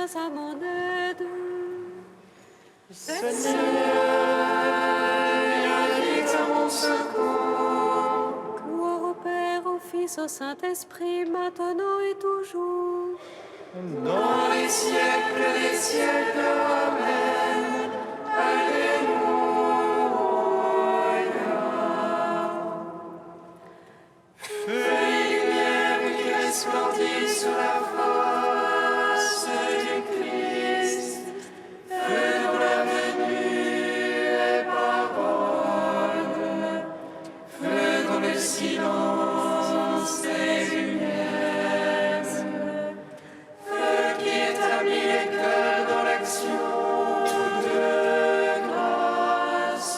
viens à mon aide. Seigneur, viens vite à mon secours. Gloire au Père, au Fils, au Saint-Esprit, maintenant et toujours. Dans les siècles des siècles, Amen. Alléluia. Feu et lumière qui resplendit sur la face du Christ, feu dans la venue et parole, feu dans le silence des lumières, feu qui établit les cœurs dans l'action de grâce.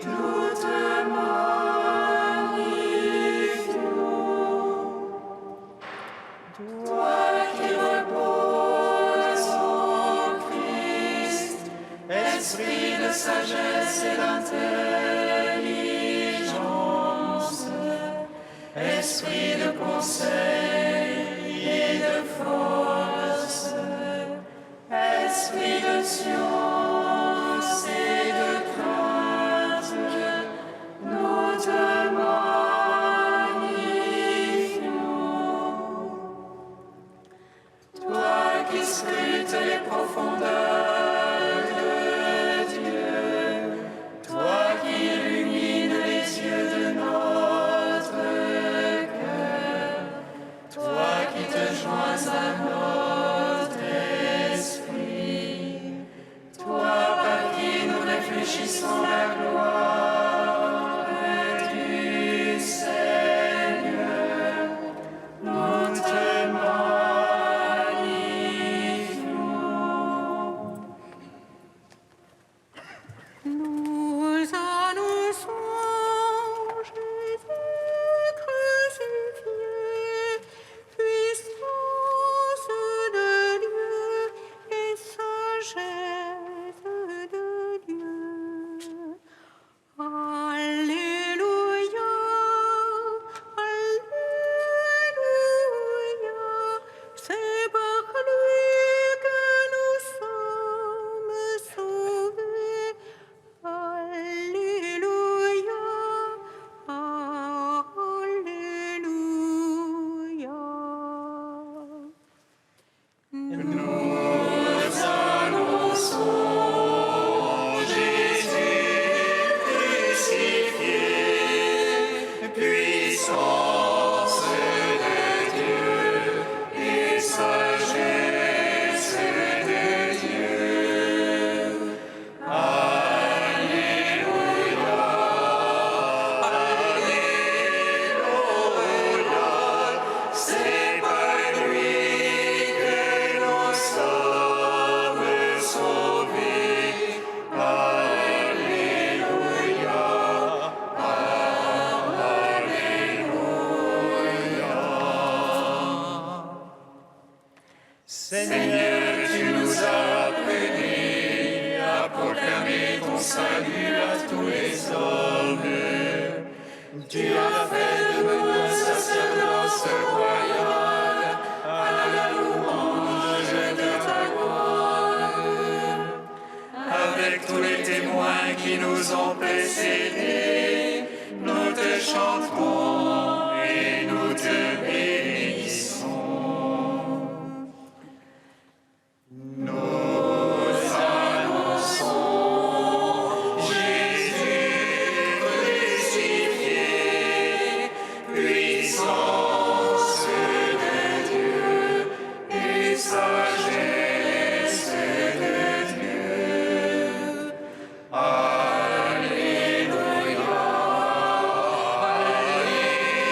Nous te magnifions. Toi qui reposes en Christ, esprit de sagesse et d'intelligence, esprit de conseil et de force, esprit de science et de crainte, nous te magnifions. Toi qui scrutes les profondeurs de Dieu, toi qui illumines les yeux de notre cœur, toi qui te joins à notre esprit, toi par qui nous réfléchissons la gloire du Seigneur, nous te magnifions. Nous annonçons Jésus crucifié, puissance de Dieu et sagesse de Dieu. Alléluia, Alléluia, c'est par lui que nous sommes sauvés. Alléluia, Alléluia. Nous annonçons Jésus crucifié, puissance de Dieu et sagesse de Dieu. Alléluia, Alléluia, c'est par lui que nous sommes sauvés. Alléluia, Alléluia. Seigneur, tu nous as appelés à proclamer ton salut à tous les hommes. Tu as fait de nous un sacerdoce royal à la louange de ta gloire. Avec tous les témoins qui nous ont précédés, nous te chanterons et nous te bénissons. Nous annonçons Jésus crucifié, puissance de Dieu et sagesse de Dieu. Alléluia, Alléluia.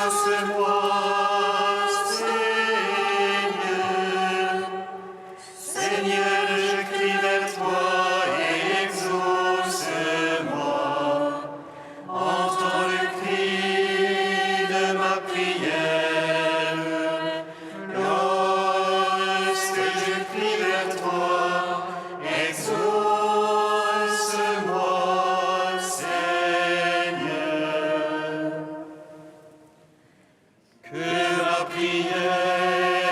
exauce-moi, Seigneur. Seigneur, je crie vers toi et exauce-moi. Entends le cri de ma prière. Lorsque je crie vers toi, exauce-moi, Seigneur. Que ma prière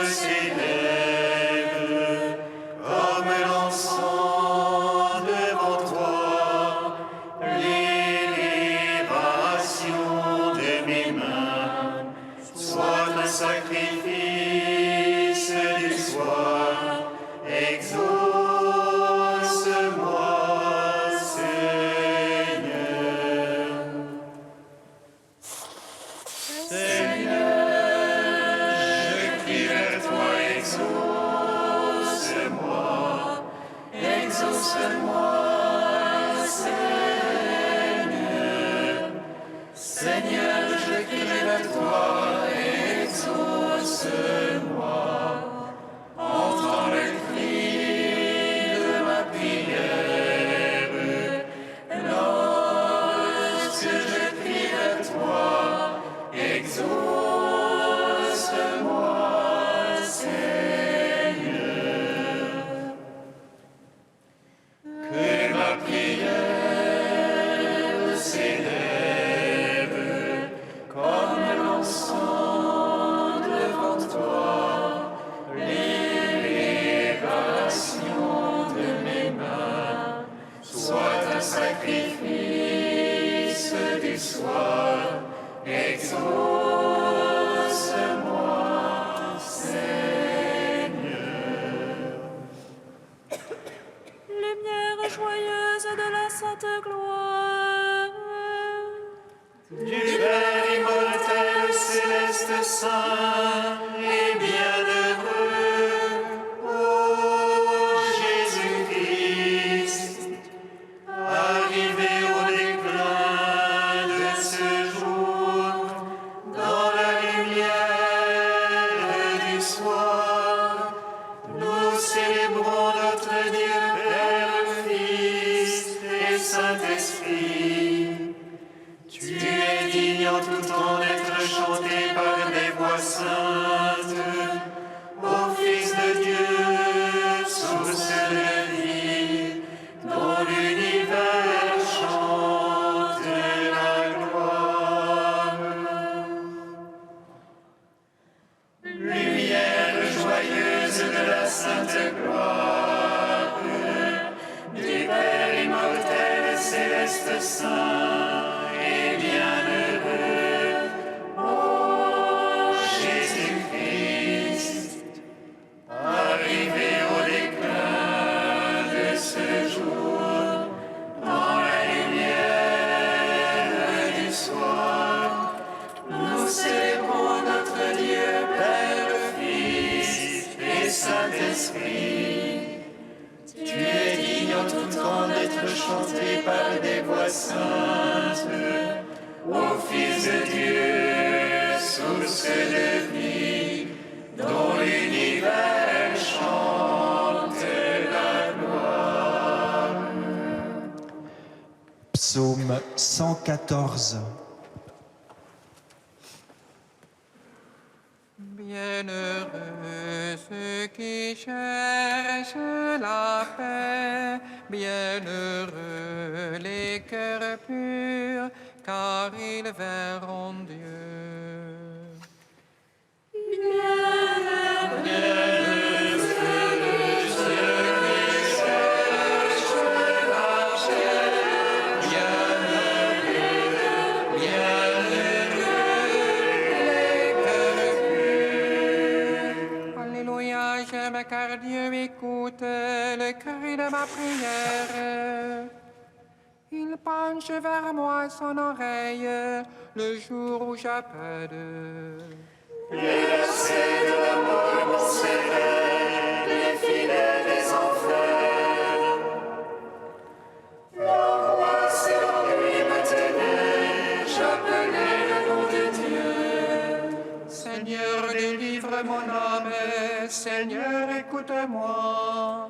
s'élève comme l'encens devant toi, l'élévation de mes mains soit un sacrifice du soir. Exauce-moi, Seigneur. Seigneur, je crie vers toi, exauce-moi, exauce-moi, Seigneur. Seigneur, je crie vers toi, exauce-moi. Entends le cri de ma prière. Lorsque je crie vers toi, exauce-moi, Seigneur. Que ma prière s'élève comme l'encens devant toi, l'élévation de mes mains soit un sacrifice du soir. Exauce-moi, Seigneur. Lumière joyeuse de la sainte gloire. Du Père immortel, céleste, saint et bienheureux, ô Jésus-Christ, arrivé au déclin de ce jour, dans la lumière du soir, nous célébrons notre Dieu, Père, Fils et Saint-Esprit. Tu es digne en tout temps d'être chanté par des voix saintes, ô Fils de Dieu, source de vie, dont l'univers chante la gloire. Lumière joyeuse de la sainte gloire, du Père immortel, céleste, saint et bienheureux, ô Jésus-Christ, arrivé au déclin de ce jour, dans la lumière du soir, nous célébrons notre Dieu, Père, Fils et Saint-Esprit. Tu es digne en tout temps d'être chanté par des voix saintes, ô Fils de Dieu, source de vie, dont l'univers chante la gloire. Psaume 114. Bienheureux ceux qui cherchent la paix, bienheureux les cœurs purs, car ils verront Dieu. Alléluia, j'aime car Dieu écoute le cri de ma prière. Il penche vers moi son oreille le jour où j'appelle. Les versets de la mort m'enserraient, les filets des enfers. L'angoisse et l'ennui me tenaient, j'appelais le nom de Dieu. Seigneur, délivre mon âme, Seigneur, écoute-moi.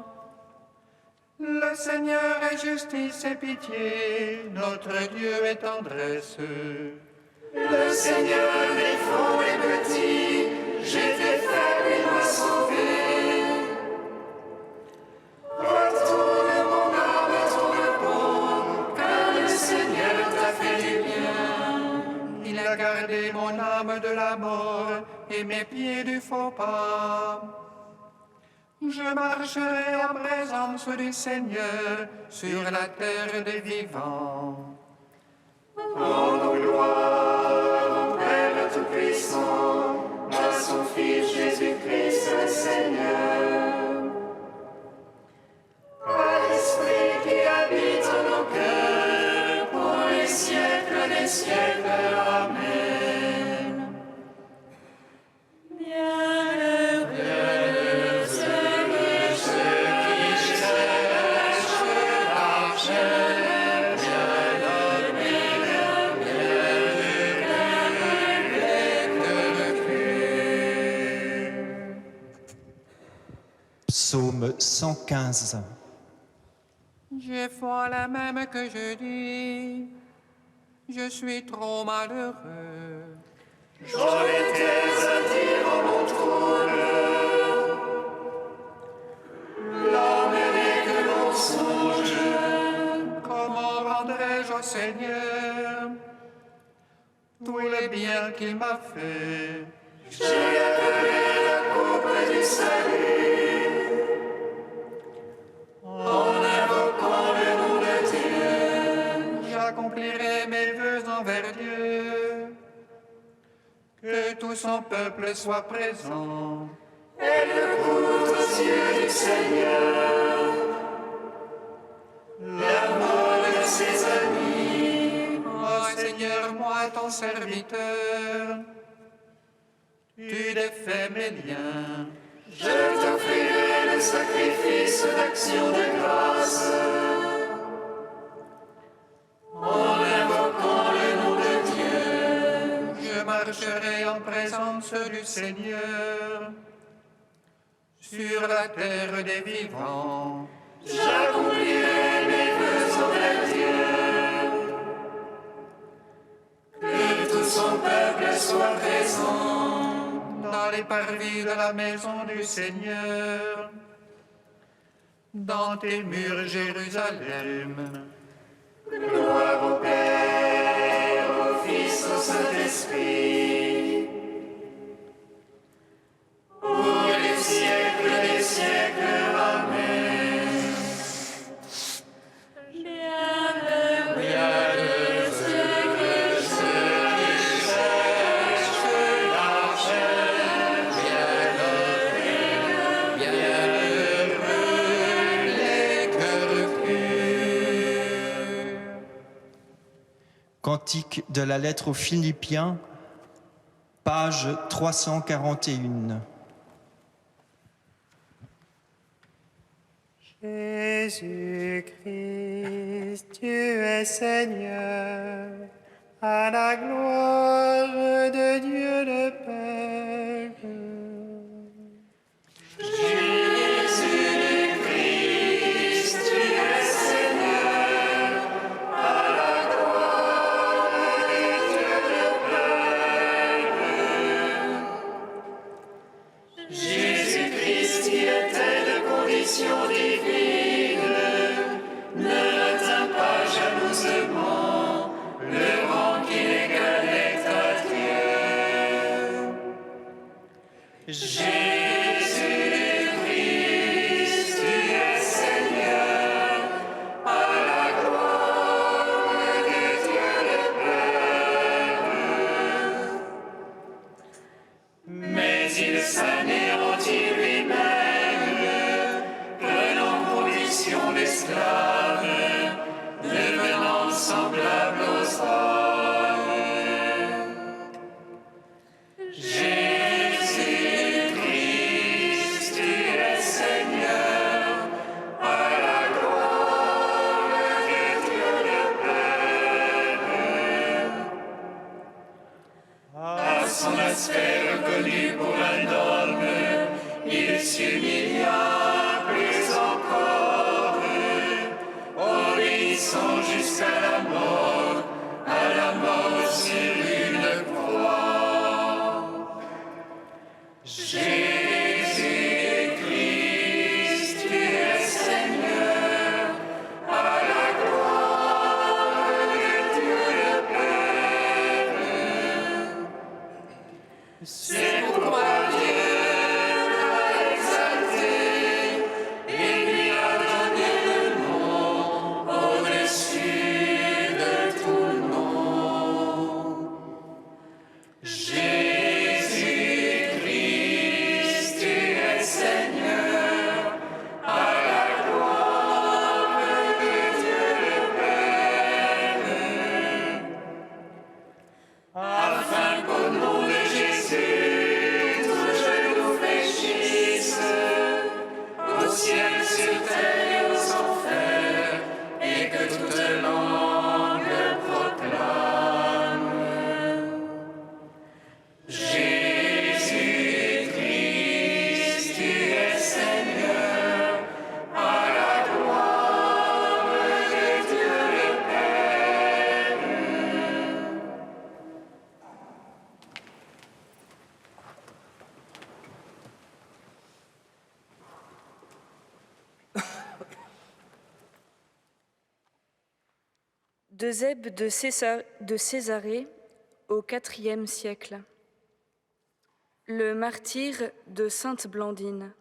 Le Seigneur est justice et pitié, notre Dieu est tendresse. Le Seigneur défend les petits, j'étais faible, il m'a sauvé. Retourne mon âme à ton repos, car le Seigneur t'a fait du bien. Il a gardé mon âme de la mort et mes pieds du faux pas. Je marcherai en présence du Seigneur sur la terre des vivants. Rendons gloire au Père Tout-Puissant, à son Fils Jésus-Christ le Seigneur. À l'Esprit qui habite en nos cœurs, pour les siècles des siècles. Amen. Psaume 115. J'ai foi la même que je dis, je suis trop malheureux. J'en étais à dire en mon trouble, l'âme n'est que mensonge. Comment rendrai-je au Seigneur tous les biens qu'il m'a fait? J'ai appelé la coupe du salut, en invoquant le nom de Dieu. J'accomplirai mes vœux envers Dieu, que tout son peuple soit présent. Elle écoute aux yeux du Seigneur, la mort de ses amis. Oh Seigneur, moi ton serviteur, tu défais mes liens. Je t'offrirai le sacrifice d'action de grâce, en invoquant le nom de Dieu. Je marcherai en présence du Seigneur sur la terre des vivants. J'accomplirai mes vœux envers Dieu, que tout son peuple soit présent. Dans les parvis de la maison du Seigneur, dans tes murs, Jérusalem. Gloire au Père, au Fils, au Saint-Esprit, pour les siècles des siècles. Amen. Cantique de la lettre aux Philippiens, page 341. Jésus-Christ, tu es Seigneur, à la gloire de Dieu le Père. Jésus-Christ, tu es Seigneur, à la gloire de Dieu le Père. Jésus-Christ, qui était de condition divine, ne retint pas jalousement le rang qu'il égalait à Dieu. Jésus-Christ, tu es Seigneur, à la gloire de Dieu le Père. Mais il s'anéantit lui-même, prenant condition d'esclave, devenant semblable aux hommes. Jésus-Christ, Jésus-Christ, tu es Seigneur, à la gloire de Dieu le Père. C'est pourquoi Dieu l'a exalté et lui a donné le nom au-dessus de tout nom. Jésus-Christ, tu es Seigneur, à la gloire de Dieu le Père, afin qu'au nom de Jésus, tout genou fléchisse, au ciel, sur terre et aux enfers, et que toute langue proclame: Jésus-Christ, tu es Seigneur, à la gloire de Dieu le Père. D'Eusèbe de Césarée au IVe siècle. Le martyre de Sainte Blandine.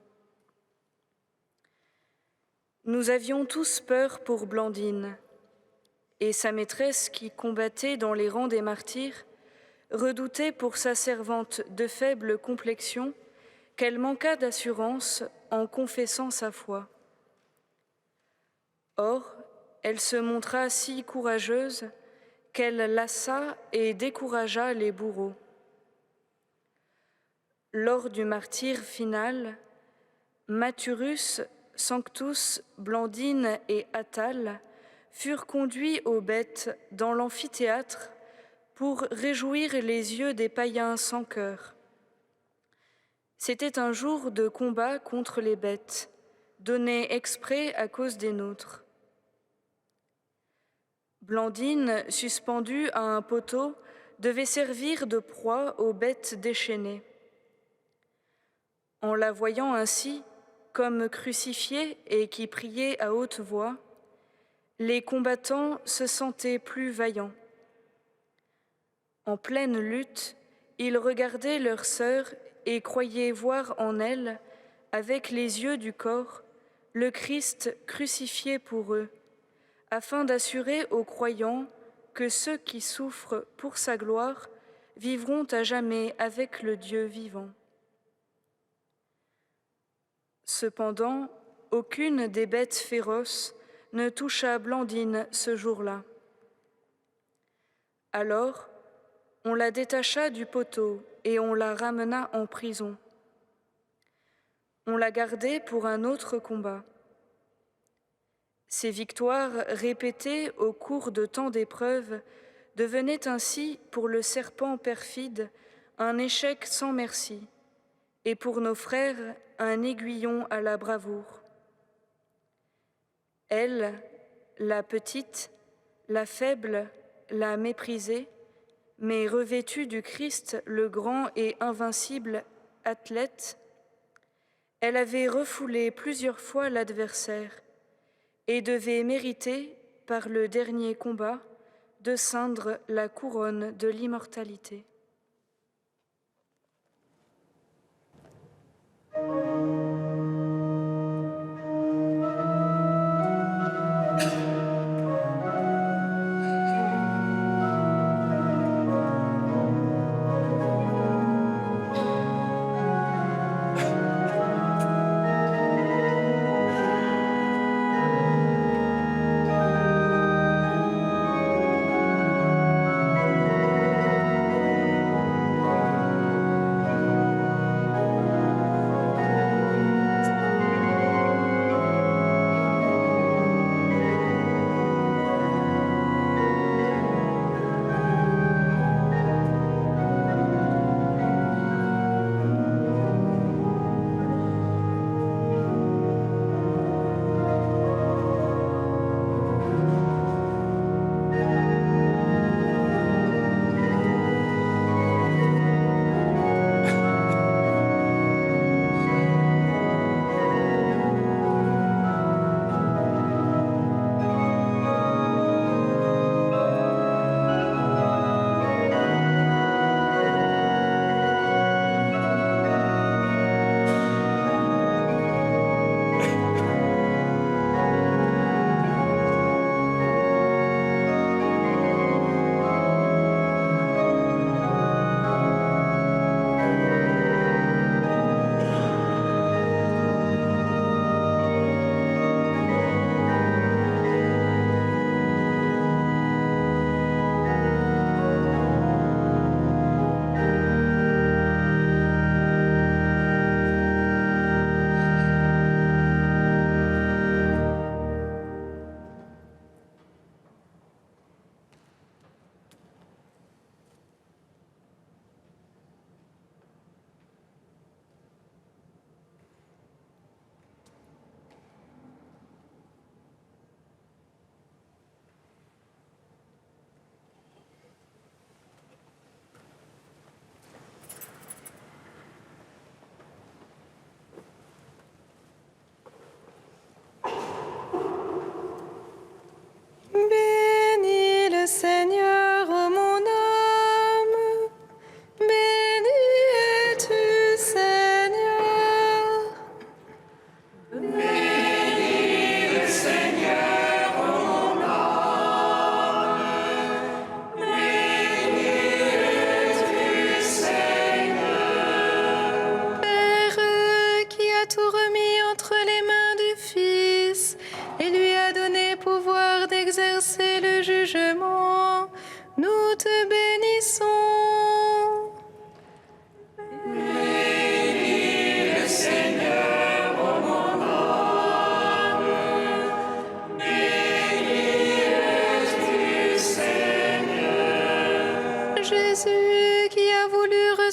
Nous avions tous peur pour Blandine, et sa maîtresse qui combattait dans les rangs des martyrs redoutait pour sa servante de faible complexion qu'elle manquât d'assurance en confessant sa foi. Or, elle se montra si courageuse qu'elle lassa et découragea les bourreaux. Lors du martyre final, Maturus, Sanctus, Blandine et Attale furent conduits aux bêtes dans l'amphithéâtre pour réjouir les yeux des païens sans cœur. C'était un jour de combat contre les bêtes, donné exprès à cause des nôtres. Blandine, suspendue à un poteau, devait servir de proie aux bêtes déchaînées. En la voyant ainsi, comme crucifiée et qui priait à haute voix, les combattants se sentaient plus vaillants. En pleine lutte, ils regardaient leur sœur et croyaient voir en elle, avec les yeux du corps, le Christ crucifié pour eux, afin d'assurer aux croyants que ceux qui souffrent pour sa gloire vivront à jamais avec le Dieu vivant. Cependant, aucune des bêtes féroces ne toucha Blandine ce jour-là. Alors, on la détacha du poteau et on la ramena en prison. On la gardait pour un autre combat. Ces victoires répétées au cours de tant d'épreuves devenaient ainsi pour le serpent perfide un échec sans merci, et pour nos frères un aiguillon à la bravoure. Elle, la petite, la faible, la méprisée, mais revêtue du Christ, le grand et invincible athlète, elle avait refoulé plusieurs fois l'adversaire et devait mériter, par le dernier combat, de ceindre la couronne de l'immortalité.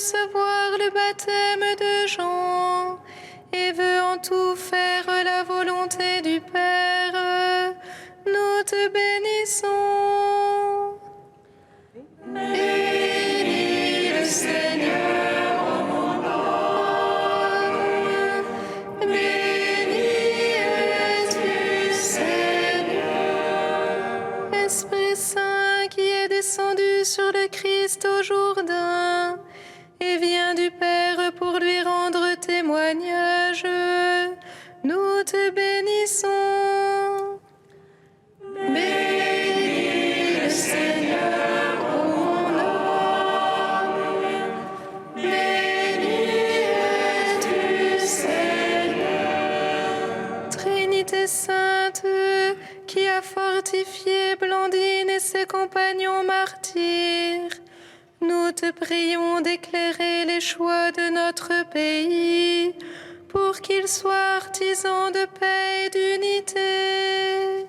recevoir le baptême de Jean et veut en tout faire la volonté du Père, nous te bénissons. Bénis le Seigneur, ô mon âme. Béni es-tu, Seigneur. Esprit Saint qui est descendu sur le Christ au Jourdain et vient du Père pour lui rendre témoignage, nous te bénissons. Bénis le Seigneur, ô mon âme. Béni es-tu, Seigneur. Trinité sainte, qui a fortifié Blandine et ses compagnons martyrs, nous te prions d'éclairer les choix de notre pays pour qu'ils soient artisans de paix et d'unité.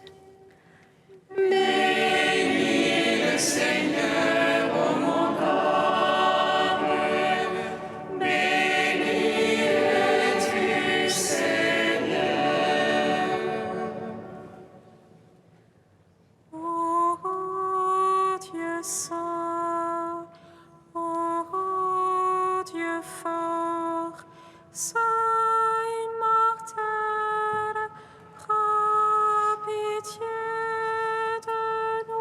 Bénis le Seigneur, ô mon âme. Béni es-tu, Seigneur. Ô Dieu saint, ô Dieu fort, saint immortel, prends pitié de nous.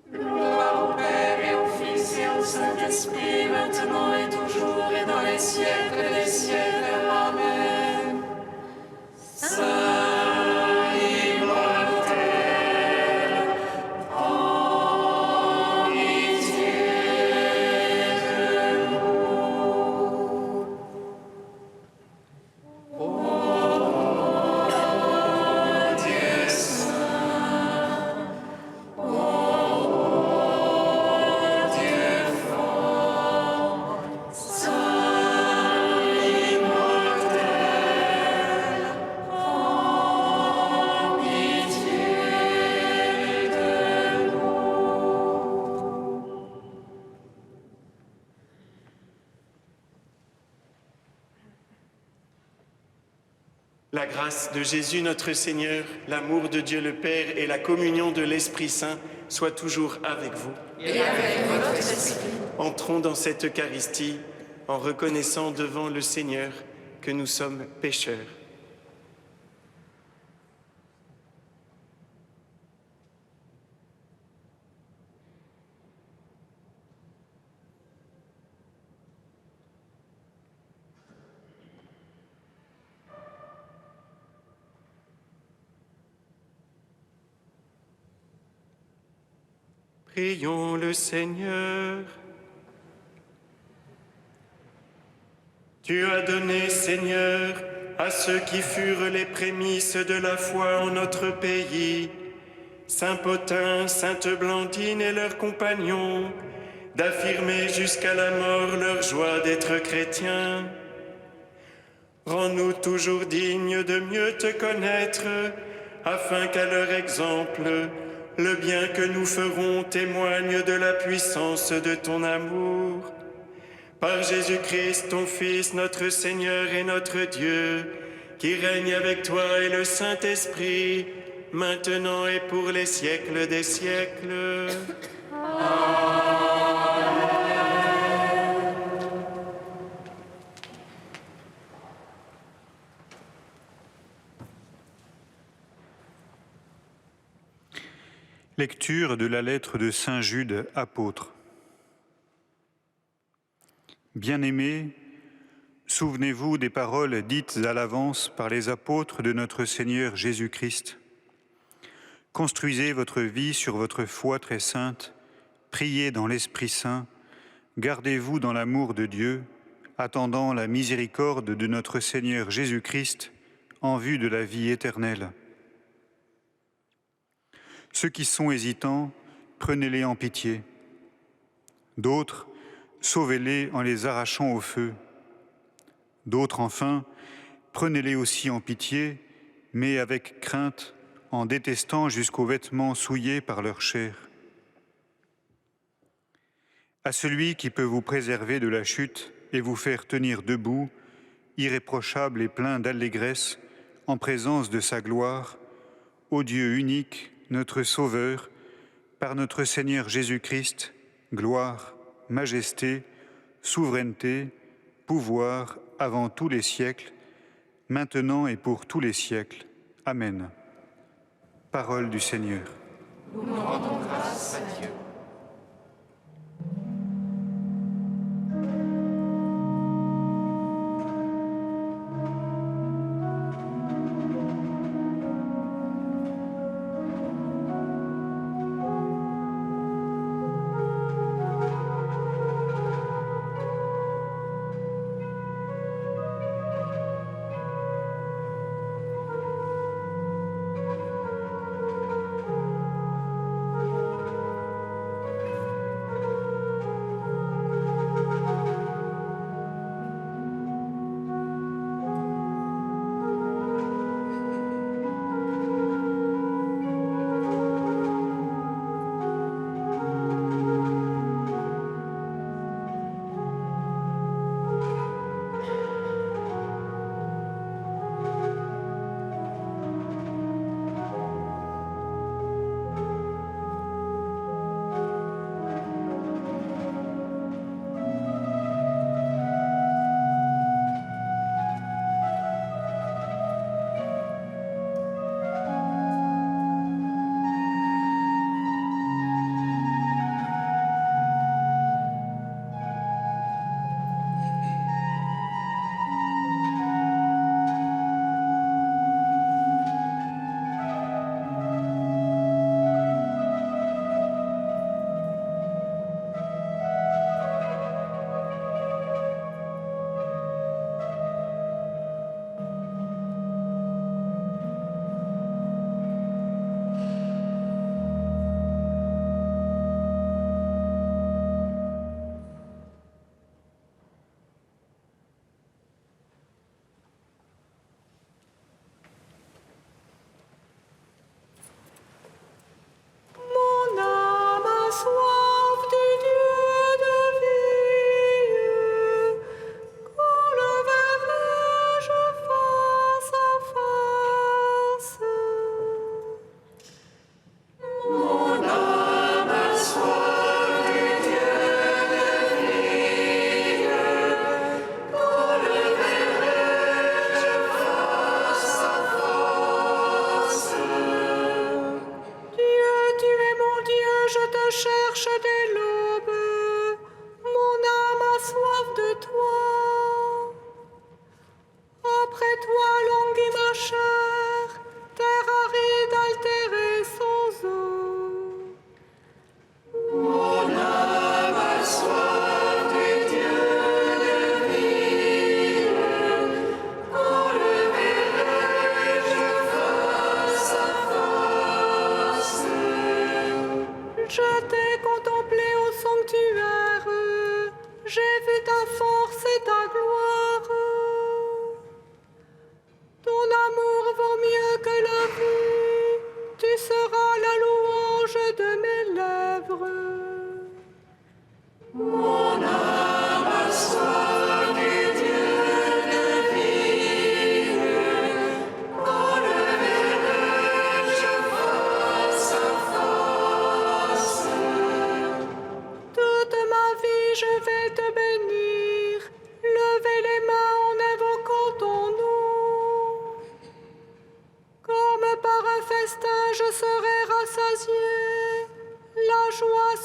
Gloire au Père et au Fils et au Saint-Esprit, maintenant et toujours et dans les siècles des siècles. Amen. Saint immortel, prends pitié de nous. Ô Dieu saint, ô Dieu fort, saint immortel, prends pitié de nous. La grâce de Jésus notre Seigneur, l'amour de Dieu le Père et la communion de l'Esprit Saint soient toujours avec vous. Et avec votre esprit. Entrons dans cette Eucharistie en reconnaissant devant le Seigneur que nous sommes pécheurs. Prions le Seigneur. Tu as donné, Seigneur, à ceux qui furent les prémices de la foi en notre pays, Saint Pothin, Sainte Blandine et leurs compagnons, d'affirmer jusqu'à la mort leur joie d'être chrétiens. Rends-nous toujours dignes de mieux te connaître, afin qu'à leur exemple, le bien que nous ferons témoigne de la puissance de ton amour. Par Jésus-Christ, ton Fils, notre Seigneur et notre Dieu, qui règne avec toi et le Saint-Esprit, maintenant et pour les siècles des siècles. Lecture de la lettre de Saint Jude, apôtre. Bien-aimés, souvenez-vous des paroles dites à l'avance par les apôtres de notre Seigneur Jésus-Christ. Construisez votre vie sur votre foi très sainte, priez dans l'Esprit Saint, gardez-vous dans l'amour de Dieu, attendant la miséricorde de notre Seigneur Jésus-Christ en vue de la vie éternelle. Ceux qui sont hésitants, prenez-les en pitié. D'autres, sauvez-les en les arrachant au feu. D'autres, enfin, prenez-les aussi en pitié, mais avec crainte, en détestant jusqu'aux vêtements souillés par leur chair. À celui qui peut vous préserver de la chute et vous faire tenir debout, irréprochable et plein d'allégresse, en présence de sa gloire, ô Dieu unique, notre Sauveur, par notre Seigneur Jésus-Christ, gloire, majesté, souveraineté, pouvoir avant tous les siècles, maintenant et pour tous les siècles. Amen. Parole du Seigneur. Nous rendons grâce à Dieu.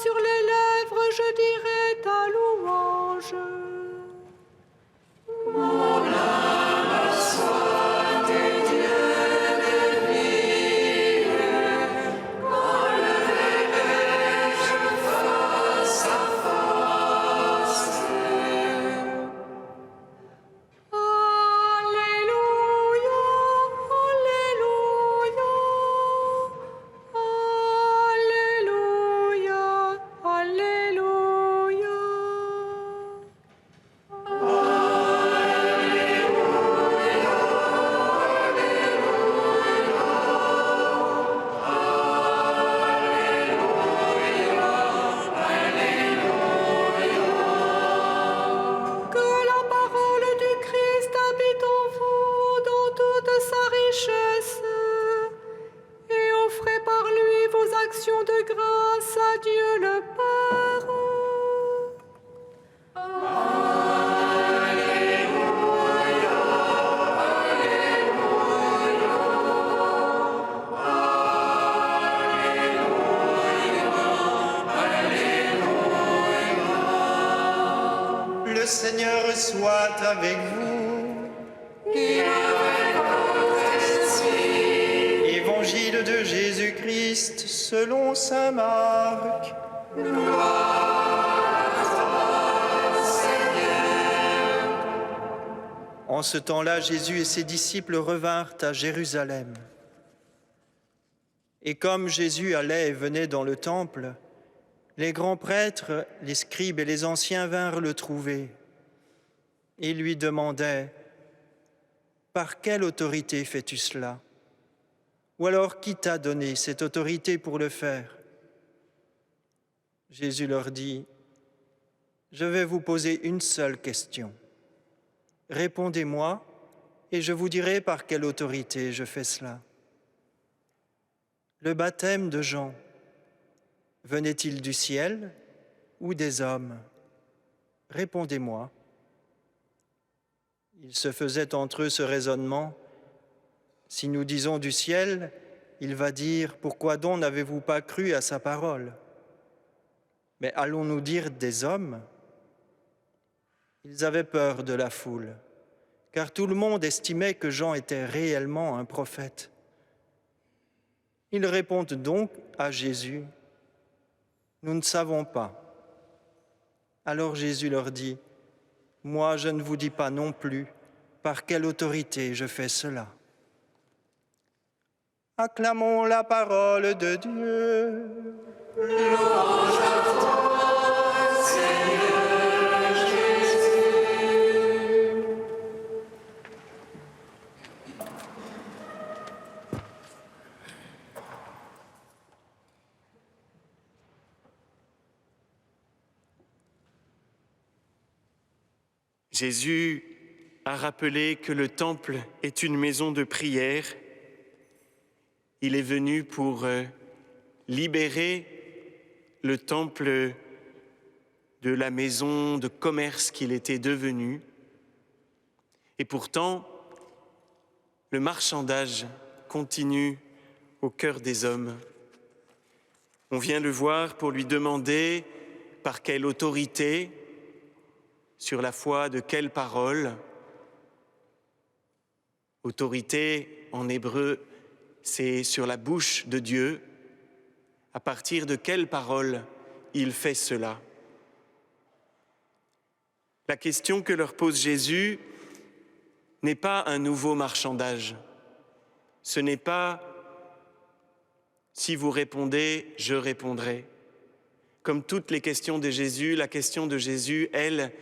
sur les lèvres, je dirai ta louange. Mon âme soit tes dieux de vie, quand le verrai-je face à face. Alléluia, Alléluia, Alléluia, Alléluia. Que la parole du Christ habite en vous dans toute sa richesse et offrez par lui vos actions de grâce à Dieu le Père. Le Seigneur soit avec vous. Évangile de Jésus-Christ selon saint Marc. En ce temps-là, Jésus et ses disciples revinrent à Jérusalem. Et comme Jésus allait et venait dans le temple, les grands prêtres, les scribes et les anciens vinrent le trouver. Ils lui demandaient « Par quelle autorité fais-tu cela ? Ou alors qui t'a donné cette autorité pour le faire ?» Jésus leur dit « Je vais vous poser une seule question. Répondez-moi et je vous dirai par quelle autorité je fais cela. Le baptême de Jean, venait-il du ciel ou des hommes? Répondez-moi. » Il se faisait entre eux ce raisonnement. Si nous disons du ciel, il va dire « Pourquoi donc n'avez-vous pas cru à sa parole ?» Mais allons-nous dire des hommes? Ils avaient peur de la foule, car tout le monde estimait que Jean était réellement un prophète. Ils répondent donc à Jésus « Nous ne savons pas. » Alors Jésus leur dit « Moi, je ne vous dis pas non plus par quelle autorité je fais cela. » Acclamons la parole de Dieu. Louange à toi, Seigneur Jésus. Jésus a rappelé que le temple est une maison de prière. Il est venu pour libérer le temple de la maison de commerce qu'il était devenu. Et pourtant, le marchandage continue au cœur des hommes. On vient le voir pour lui demander par quelle autorité, sur la foi de quelle parole. Autorité, en hébreu, c'est sur la bouche de Dieu. À partir de quelle parole il fait cela? La question que leur pose Jésus n'est pas un nouveau marchandage. Ce n'est pas « si vous répondez, je répondrai ». Comme toutes les questions de Jésus, la question de Jésus, elle,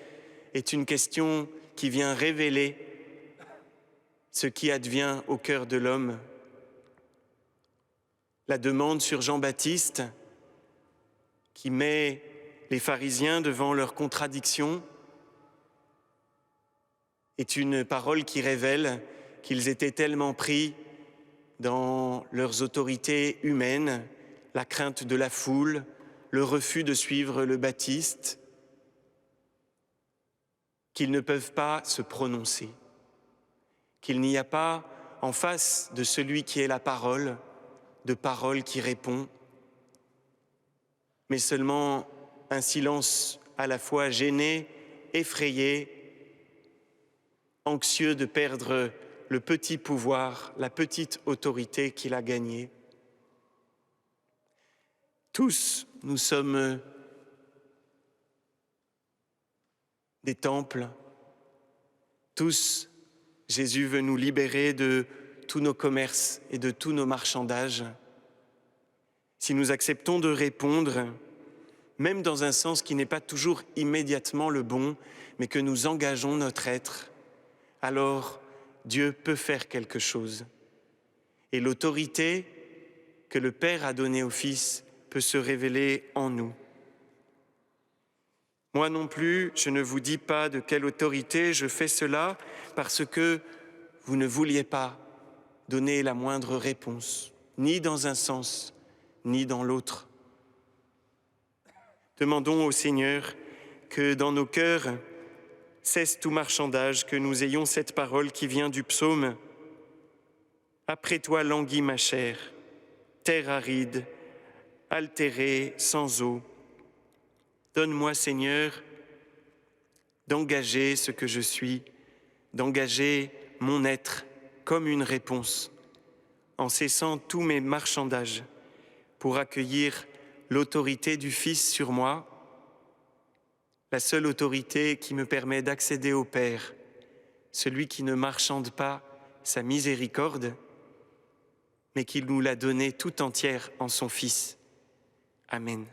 est une question qui vient révéler ce qui advient au cœur de l'homme. La demande sur Jean-Baptiste, qui met les pharisiens devant leurs contradictions, est une parole qui révèle qu'ils étaient tellement pris dans leurs autorités humaines, la crainte de la foule, le refus de suivre le Baptiste, qu'ils ne peuvent pas se prononcer, qu'il n'y a pas en face de celui qui est la parole, de parole qui répond. mais seulement un silence à la fois gêné, effrayé, anxieux de perdre le petit pouvoir, la petite autorité qu'il a gagnée. Tous, nous sommes des temples. Tous, Jésus veut nous libérer de tous nos commerces et de tous nos marchandages. Si nous acceptons de répondre, même dans un sens qui n'est pas toujours immédiatement le bon, mais que nous engageons notre être, alors Dieu peut faire quelque chose. Et l'autorité que le Père a donnée au Fils peut se révéler en nous. Moi non plus, je ne vous dis pas de quelle autorité je fais cela, parce que vous ne vouliez pas donner la moindre réponse, ni dans un sens, ni dans l'autre. Demandons au Seigneur que dans nos cœurs cesse tout marchandage, que nous ayons cette parole qui vient du psaume. Après toi languit ma chair, terre aride, altérée, sans eau. Donne-moi, Seigneur, d'engager ce que je suis, d'engager mon être comme une réponse, en cessant tous mes marchandages pour accueillir l'autorité du Fils sur moi, la seule autorité qui me permet d'accéder au Père, celui qui ne marchande pas sa miséricorde, mais qui nous l'a donnée tout entière en son Fils. Amen.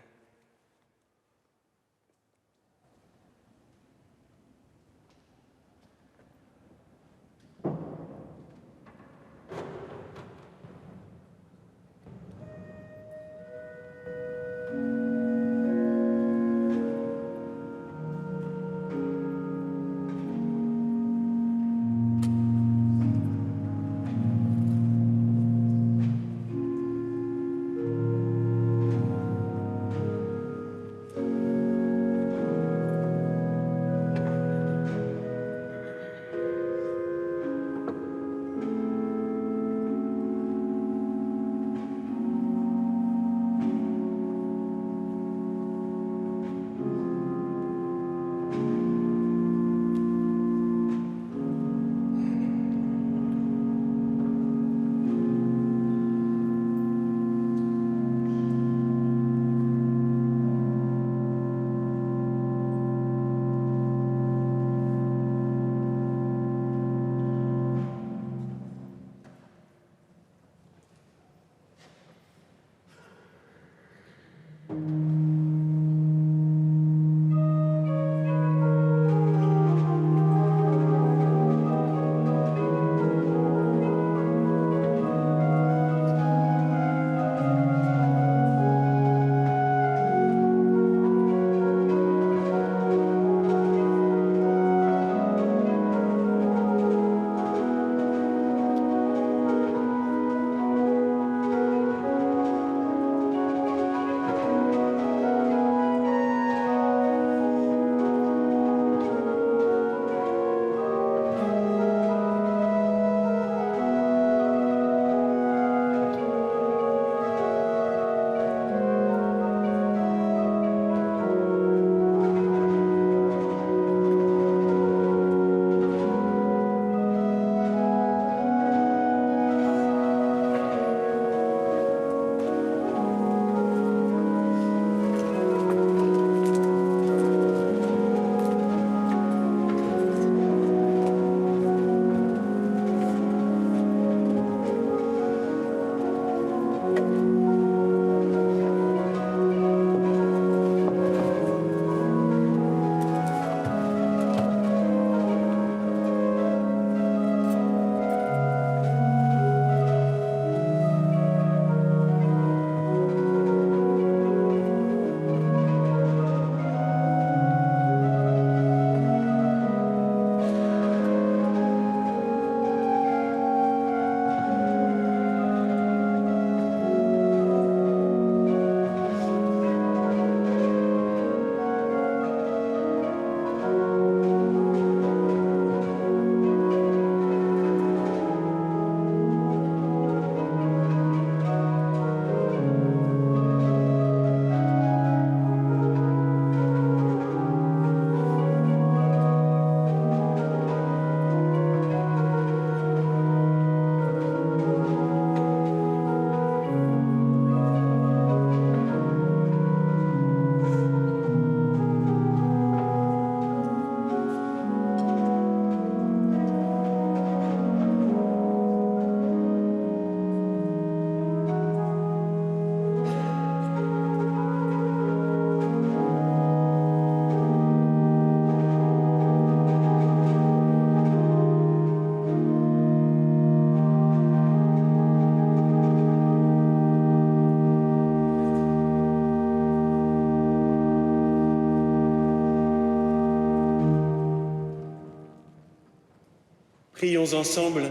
Prions ensemble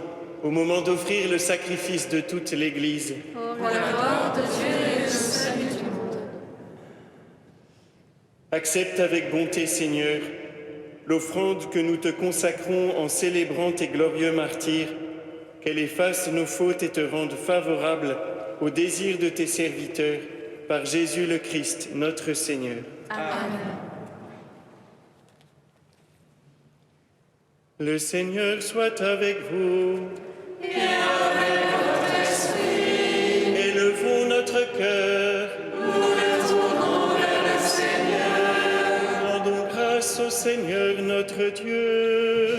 au moment d'offrir le sacrifice de toute l'Église. Pour la gloire de Dieu et le salut du monde. Accepte avec bonté, Seigneur, l'offrande que nous te consacrons en célébrant tes glorieux martyrs, qu'elle efface nos fautes et te rende favorable au désir de tes serviteurs, par Jésus le Christ, notre Seigneur. Amen. Le Seigneur soit avec vous. Et avec votre esprit. Élevons notre cœur. Nous le tournons vers le Seigneur. Rendons grâce au Seigneur notre Dieu.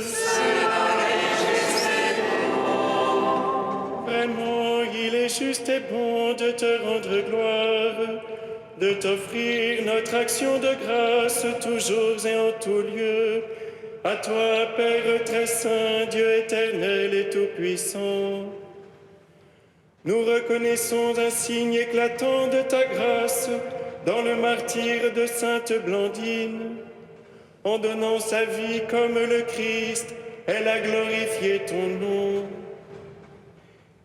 Vraiment, il est juste et bon de te rendre gloire, de t'offrir notre action de grâce toujours et en tout lieu. À toi, Père très saint, Dieu éternel et tout-puissant. Nous reconnaissons un signe éclatant de ta grâce dans le martyre de Sainte Blandine. En donnant sa vie comme le Christ, elle a glorifié ton nom.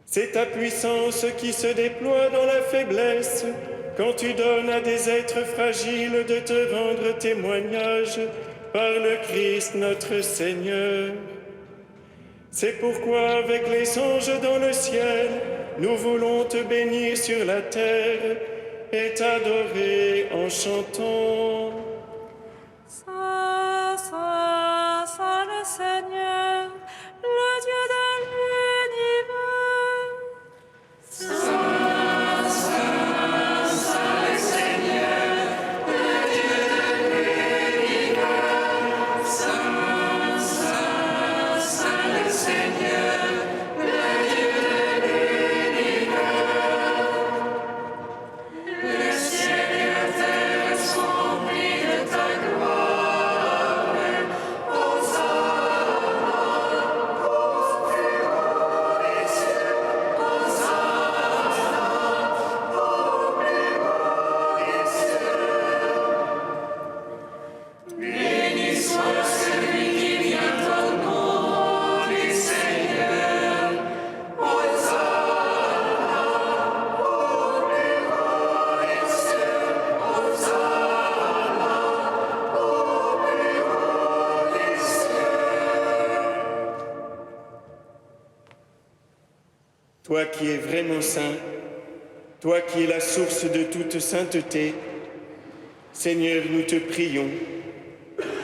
C'est ta puissance qui se déploie dans la faiblesse quand tu donnes à des êtres fragiles de te rendre témoignage par le Christ notre Seigneur. C'est pourquoi avec les anges dans le ciel, nous voulons te bénir sur la terre et t'adorer en chantant. Saint, Saint, Saint le Seigneur, le Dieu de l'univers. Saint, Saint, Saint le Seigneur, le Dieu de l'univers. Saint, Saint, Saint le Seigneur, le Dieu de l'univers. Le ciel et la terre sont remplis de ta gloire. Hosanna au plus haut des cieux. Hosanna au plus haut des cieux. Béni soit celui qui vient au nom du Seigneur. Hosanna au plus haut des cieux. Hosanna au plus haut des cieux. Toi qui es vraiment saint, toi qui es la source de toute sainteté, Seigneur, nous te prions,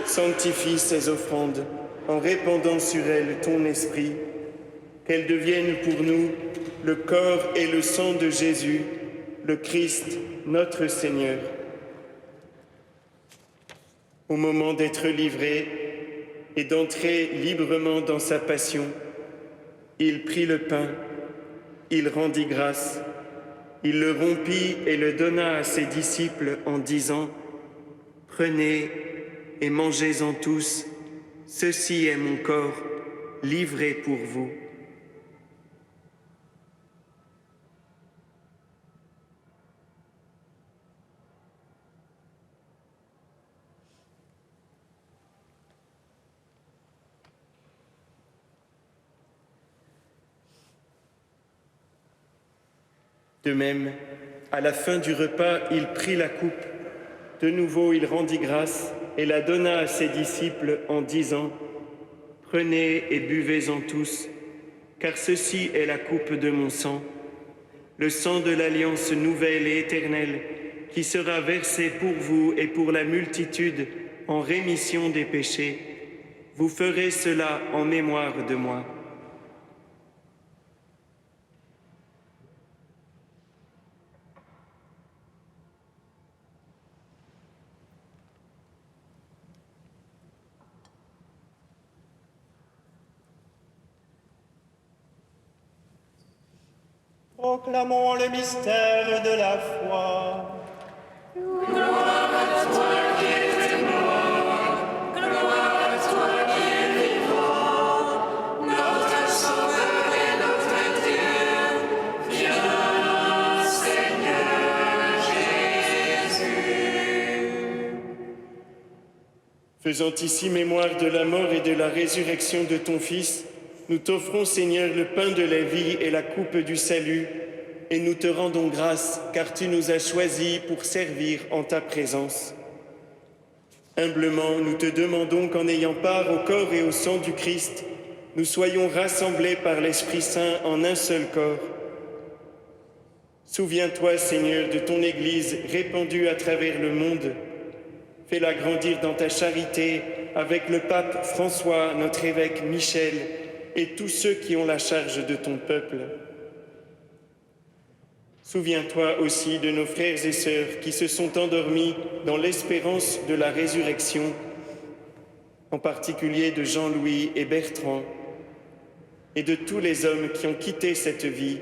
sanctifie ces offrandes en répandant sur elles ton esprit, qu'elles deviennent pour nous le corps et le sang de Jésus, le Christ, notre Seigneur. Au moment d'être livré et d'entrer librement dans sa passion, il prit le pain, il rendit grâce, il le rompit et le donna à ses disciples en disant : « Prenez et mangez-en tous, ceci est mon corps, livré pour vous. » De même, à la fin du repas, il prit la coupe. De nouveau, il rendit grâce et la donna à ses disciples en disant : « Prenez et buvez-en tous, car ceci est la coupe de mon sang, le sang de l'alliance nouvelle et éternelle, qui sera versé pour vous et pour la multitude en rémission des péchés. Vous ferez cela en mémoire de moi. » Proclamons le mystère de la foi. Gloire à toi qui es mort, gloire à toi qui es vivant, notre Sauveur et notre Dieu. Viens, Seigneur Jésus. Faisant ici mémoire de la mort et de la résurrection de ton Fils, Nous t'offrons, Seigneur, le pain de la vie et la coupe du salut, et nous te rendons grâce, car tu nous as choisis pour servir en ta présence. Humblement, nous te demandons qu'en ayant part au corps et au sang du Christ, nous soyons rassemblés par l'Esprit Saint en un seul corps. Souviens-toi, Seigneur, de ton Église répandue à travers le monde. Fais-la grandir dans ta charité avec le pape François, notre évêque Michel et tous ceux qui ont la charge de ton peuple. Souviens-toi aussi de nos frères et sœurs qui se sont endormis dans l'espérance de la résurrection, en particulier de Jean-Louis et Bertrand, et de tous les hommes qui ont quitté cette vie.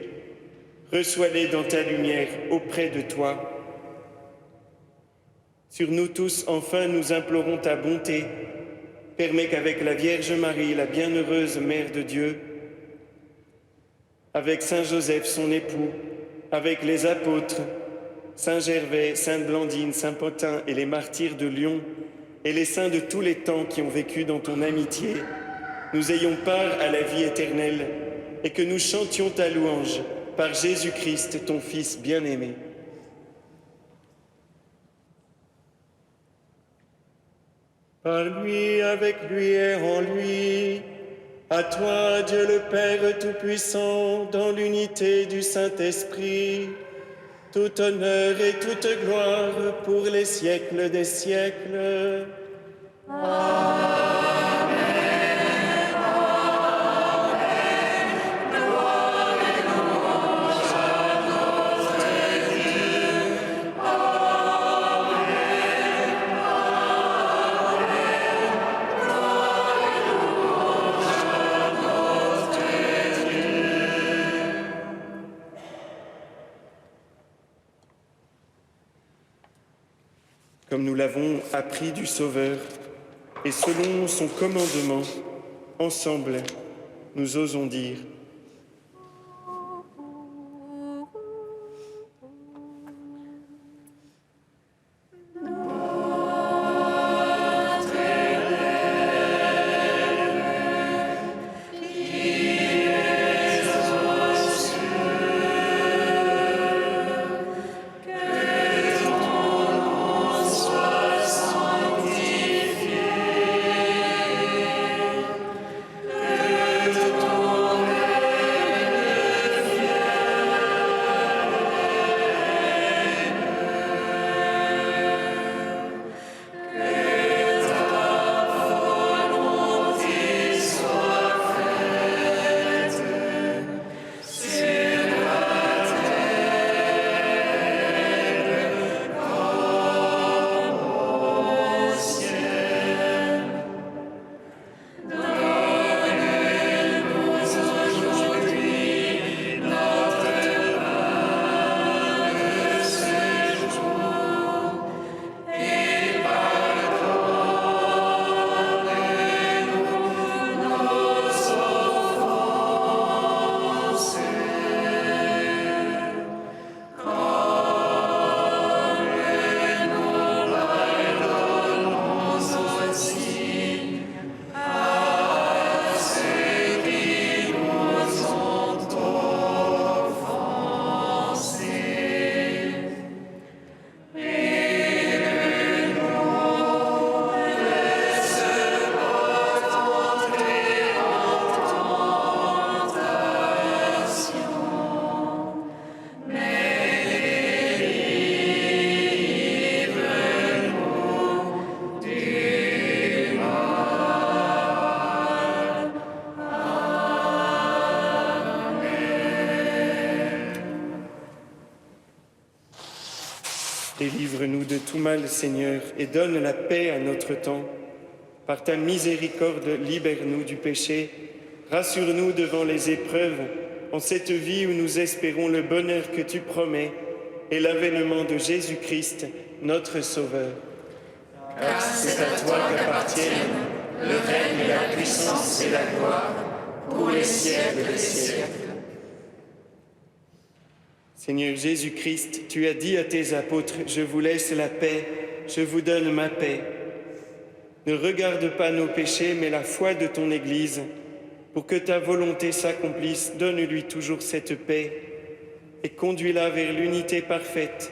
Reçois-les dans ta lumière auprès de toi. Sur nous tous, enfin, nous implorons ta bonté. Permets qu'avec la Vierge Marie, la bienheureuse Mère de Dieu, avec Saint Joseph, son époux, avec les apôtres, Saint Gervais, Sainte Blandine, Saint Pothin et les martyrs de Lyon, et les saints de tous les temps qui ont vécu dans ton amitié, nous ayons part à la vie éternelle et que nous chantions ta louange par Jésus-Christ, ton Fils bien-aimé. Par lui, avec lui et en lui, à toi, Dieu le Père Tout-Puissant, dans l'unité du Saint-Esprit, tout honneur et toute gloire pour les siècles des siècles. Amen. Comme nous l'avons appris du Sauveur, et selon son commandement, ensemble, nous osons dire: Délivre-nous de tout mal, Seigneur, et donne la paix à notre temps. Par ta miséricorde, libère-nous du péché. Rassure-nous devant les épreuves, en cette vie où nous espérons le bonheur que tu promets et l'avènement de Jésus-Christ, notre Sauveur. Car c'est à toi qu'appartiennent le règne et la puissance et la gloire pour les siècles des siècles. Seigneur Jésus-Christ, tu as dit à tes apôtres: « Je vous laisse la paix, je vous donne ma paix. » Ne regarde pas nos péchés, mais la foi de ton Église. Pour que ta volonté s'accomplisse, donne-lui toujours cette paix et conduis-la vers l'unité parfaite,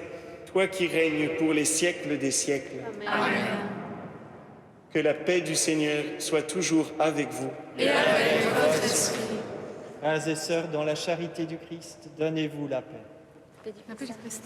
toi qui règnes pour les siècles des siècles. Amen. Que la paix du Seigneur soit toujours avec vous. Et avec votre esprit. Frères et sœurs, dans la charité du Christ, donnez-vous la paix. La paix du Christ.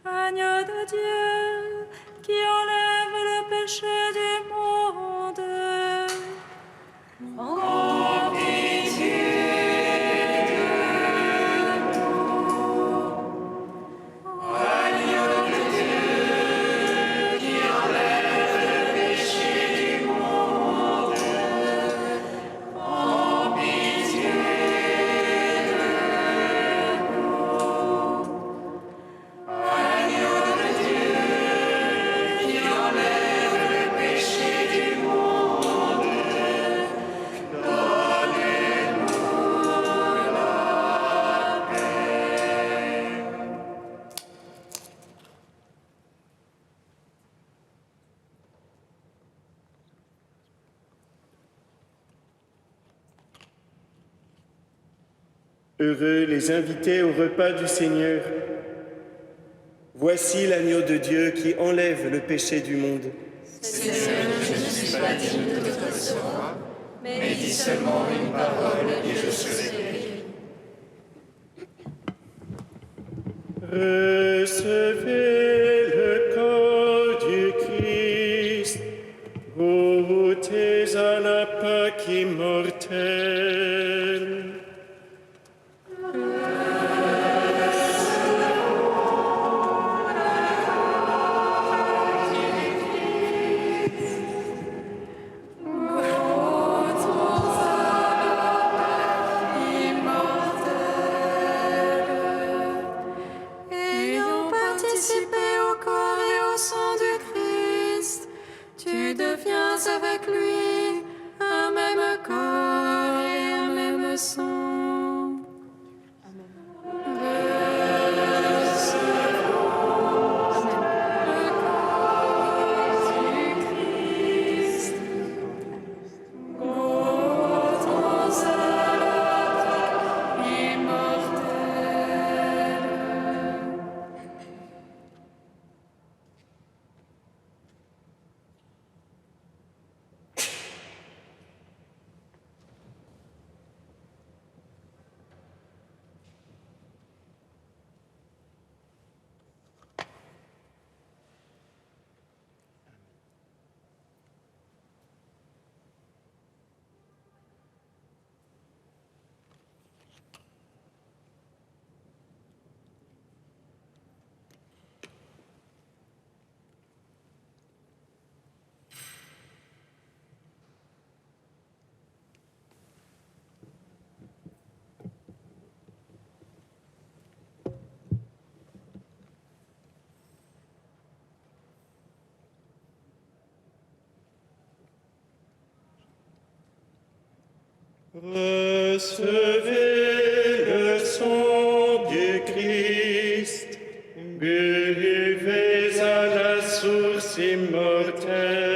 Agneau de Dieu, qui enlève le péché du monde. En pitié de nous. Agneau de Dieu, qui enlève le péché du monde. En pitié de nous. Agneau de Dieu, qui enlève le péché du monde, donnez-nous la paix. Heureux les invités au repas du Seigneur. Voici l'agneau de Dieu qui enlève le péché du monde. Seigneur, je ne suis pas digne de te recevoir, mais dis seulement une parole et je serai guéri. Recevez le corps du Christ, goûtez à la Pâque immortelle. Ayant participé au corps et au sang du Christ, tu deviens avec lui un même corps et Recevez le sang du Christ, buvez à la source immortelle.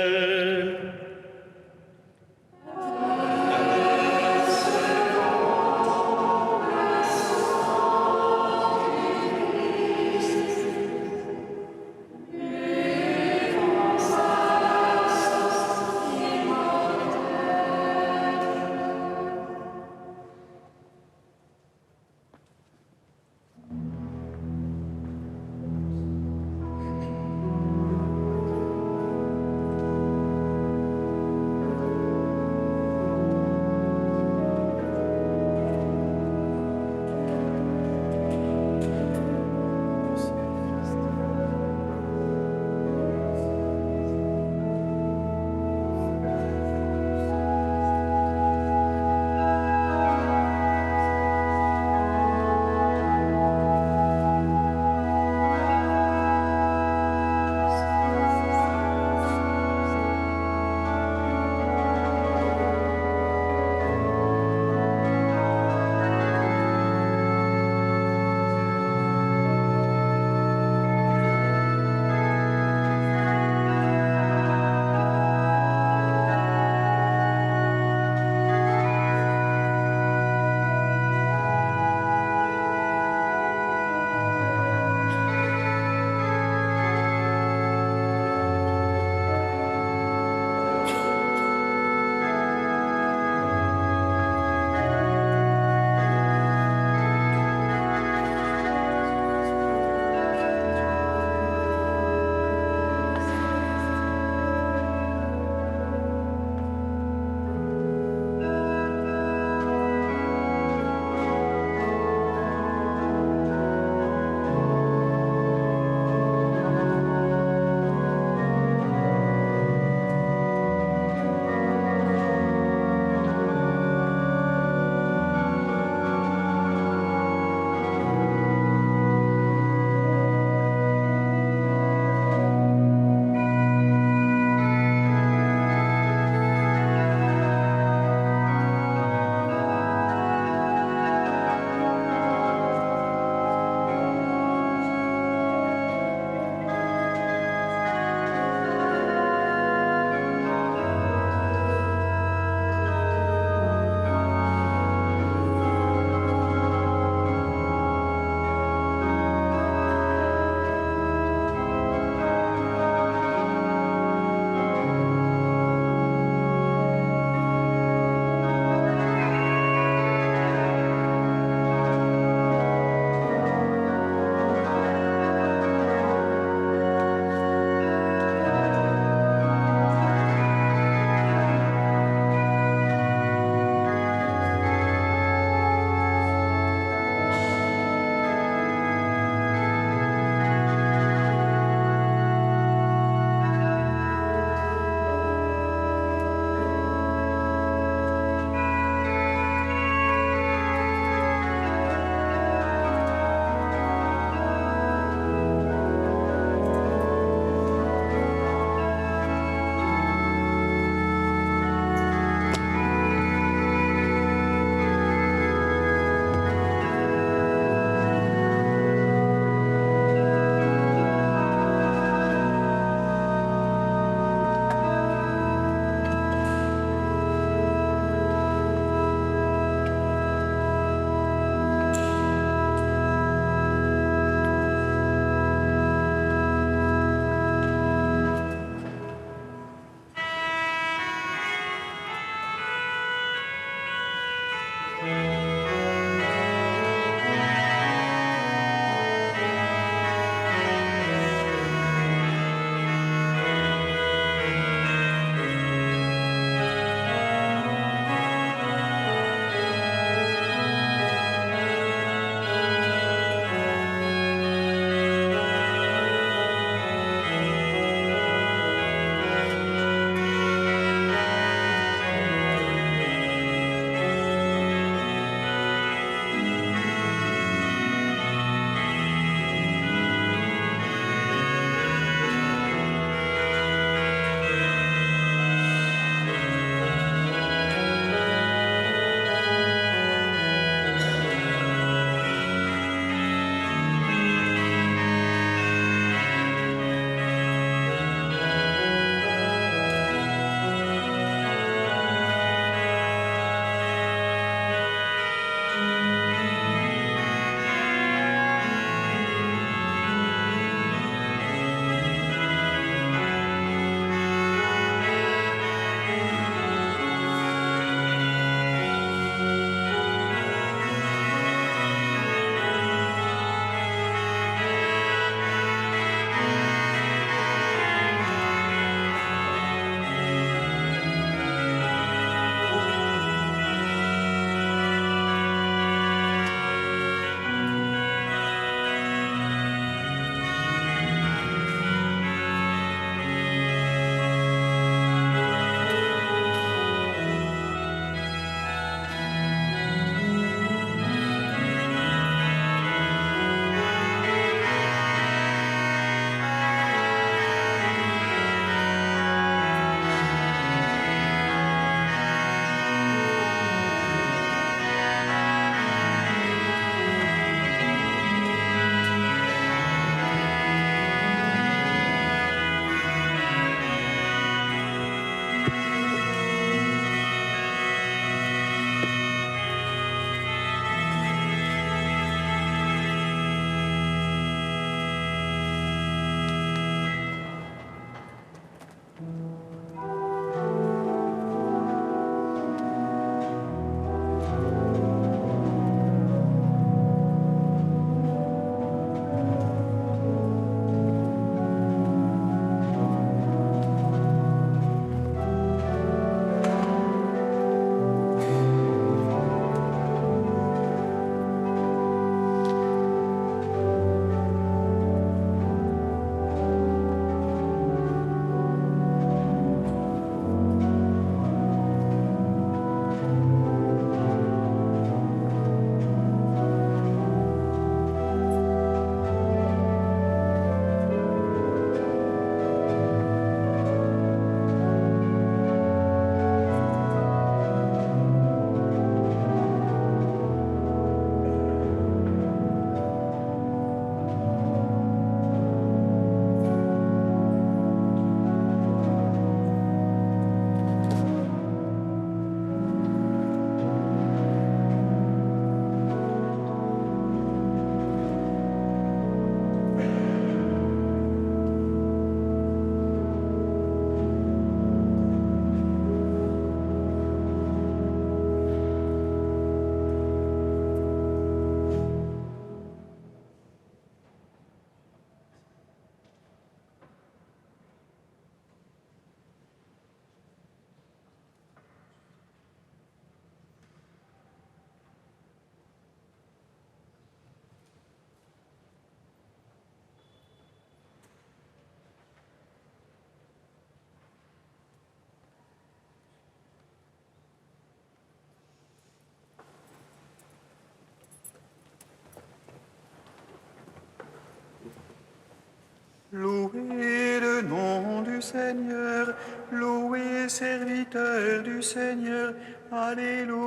Louez le nom du Seigneur, louez serviteur du Seigneur, Alléluia.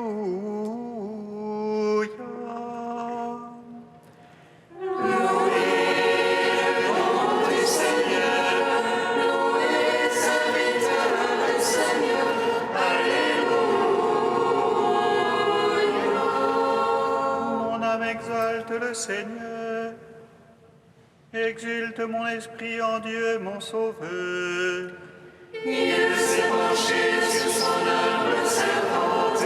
Mon âme exalte le Seigneur, exulte mon esprit en Dieu mon Sauveur. Il s'est penché sur son humble servante.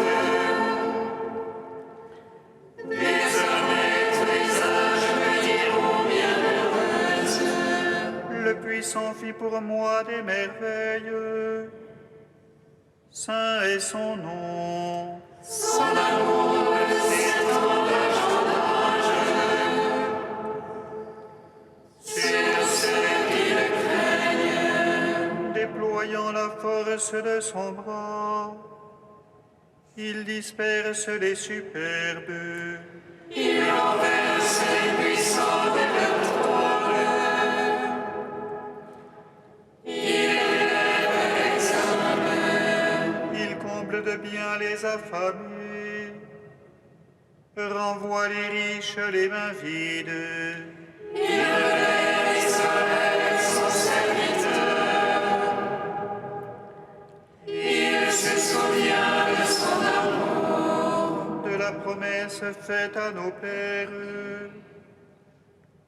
Désormais tous les âges me diront bienheureuse. Le puissant fit pour moi des merveilles. Saint est son nom. Son amour s'étend d'âge en âge. Sur ceux qui le craignent. Déployant la force de son bras, il disperse les superbes. Il renverse les puissants de leur trône. Il élève les hommes. Il comble de bien les affamés, renvoie les riches les mains vides. Il relève Israël, son serviteur. Il se souvient de son amour. De la promesse faite à nos pères,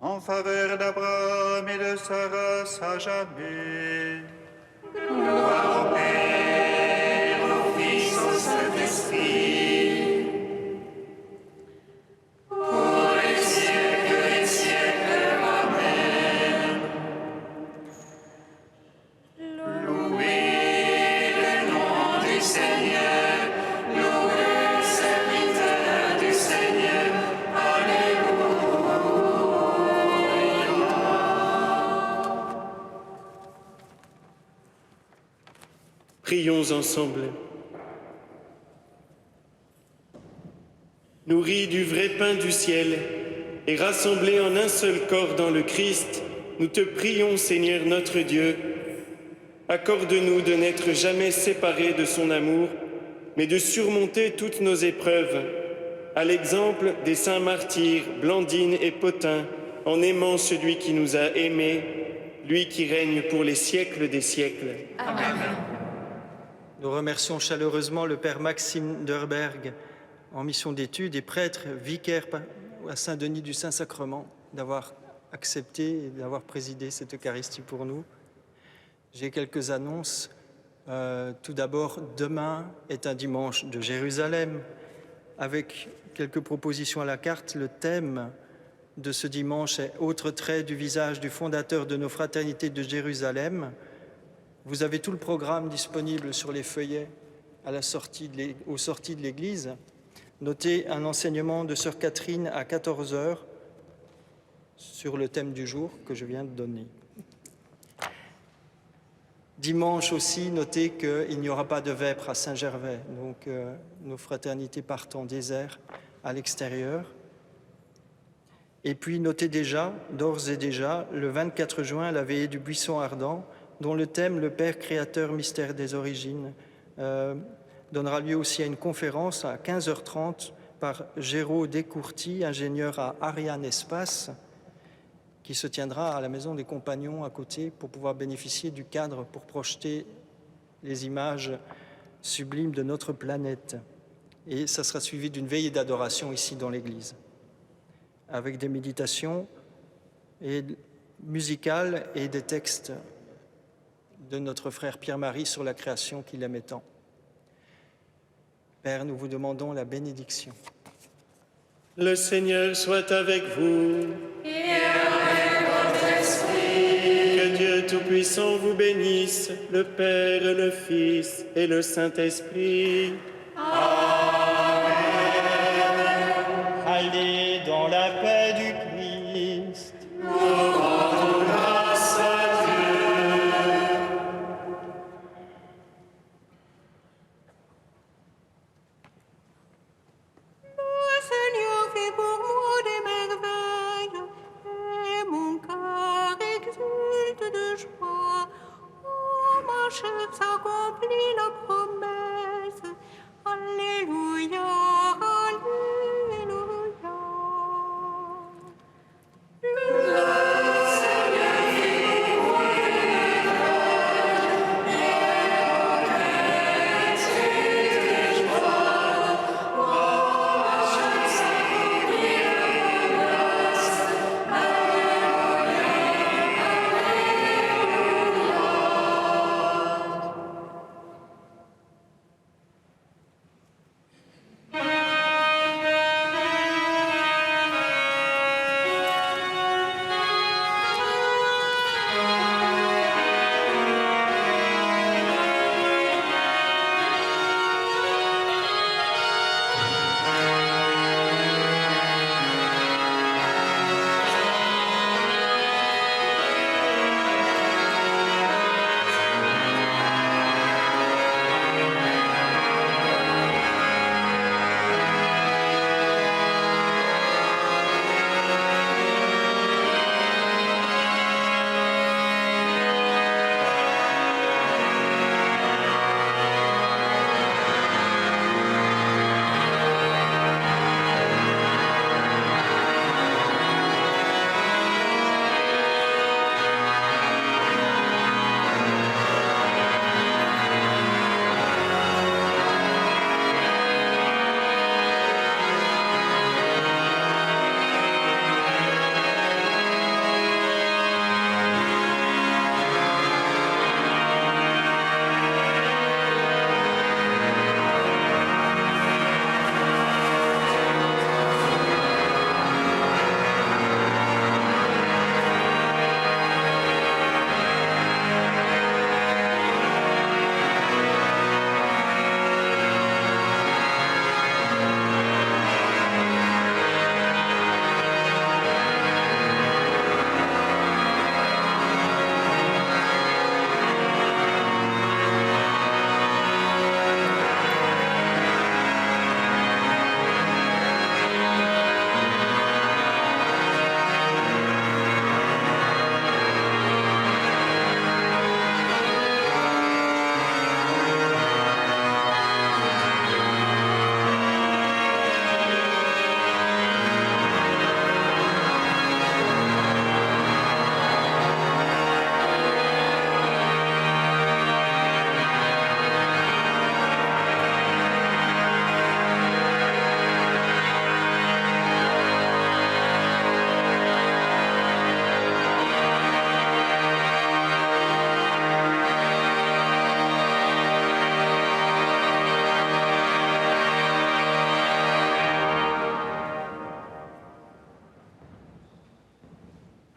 en faveur d'Abraham et de sa race à jamais. Gloire au Père, au Fils, au Saint-Esprit. Pour les siècles des siècles. Amen. Louez le nom du Seigneur. Louez le serviteur du Seigneur. Prions ensemble. Nourris du vrai pain du ciel et rassemblés en un seul corps dans le Christ, nous te prions, Seigneur notre Dieu. Accorde-nous de n'être jamais séparés de son amour, mais de surmonter toutes nos épreuves, à l'exemple des saints martyrs Blandine et Pothin, en aimant celui qui nous a aimés, lui qui règne pour les siècles des siècles. Amen. Nous remercions chaleureusement le Père Maxime Derberg, en mission d'études et prêtre, vicaire à Saint-Denis du Saint-Sacrement, d'avoir accepté et d'avoir présidé cette Eucharistie pour nous. J'ai quelques annonces. Tout d'abord, demain est un dimanche de Jérusalem, avec quelques propositions à la carte. Le thème de ce dimanche est « Autre trait du visage du fondateur de nos fraternités de Jérusalem ». Vous avez tout le programme disponible sur les feuillets aux sorties de l'église. Notez un enseignement de sœur Catherine à 14h sur le thème du jour que je viens de donner. Dimanche aussi, notez qu'il n'y aura pas de vêpres à Saint-Gervais, donc nos fraternités partent en désert à l'extérieur. Et puis notez déjà, d'ores et déjà, le 24 juin, la veillée du buisson ardent, dont le thème, le Père créateur, mystère des origines, donnera lieu aussi à une conférence à 15h30 par Géraud Descourtis, ingénieur à Ariane Espace, qui se tiendra à la Maison des Compagnons à côté pour pouvoir bénéficier du cadre pour projeter les images sublimes de notre planète. Et ça sera suivi d'une veillée d'adoration ici dans l'église, avec des méditations musicales et des textes de notre frère Pierre-Marie sur la création qu'il aimait tant. Père, nous vous demandons la bénédiction. Le Seigneur soit avec vous. Et avec votre esprit. Que Dieu Tout-Puissant vous bénisse, le Père, le Fils et le Saint-Esprit. Amen. Allez dans la paix du Christ. Nous rendons grâce à Dieu. Le Seigneur fait pour moi des merveilles, et mon cœur exulte. s'accomplit le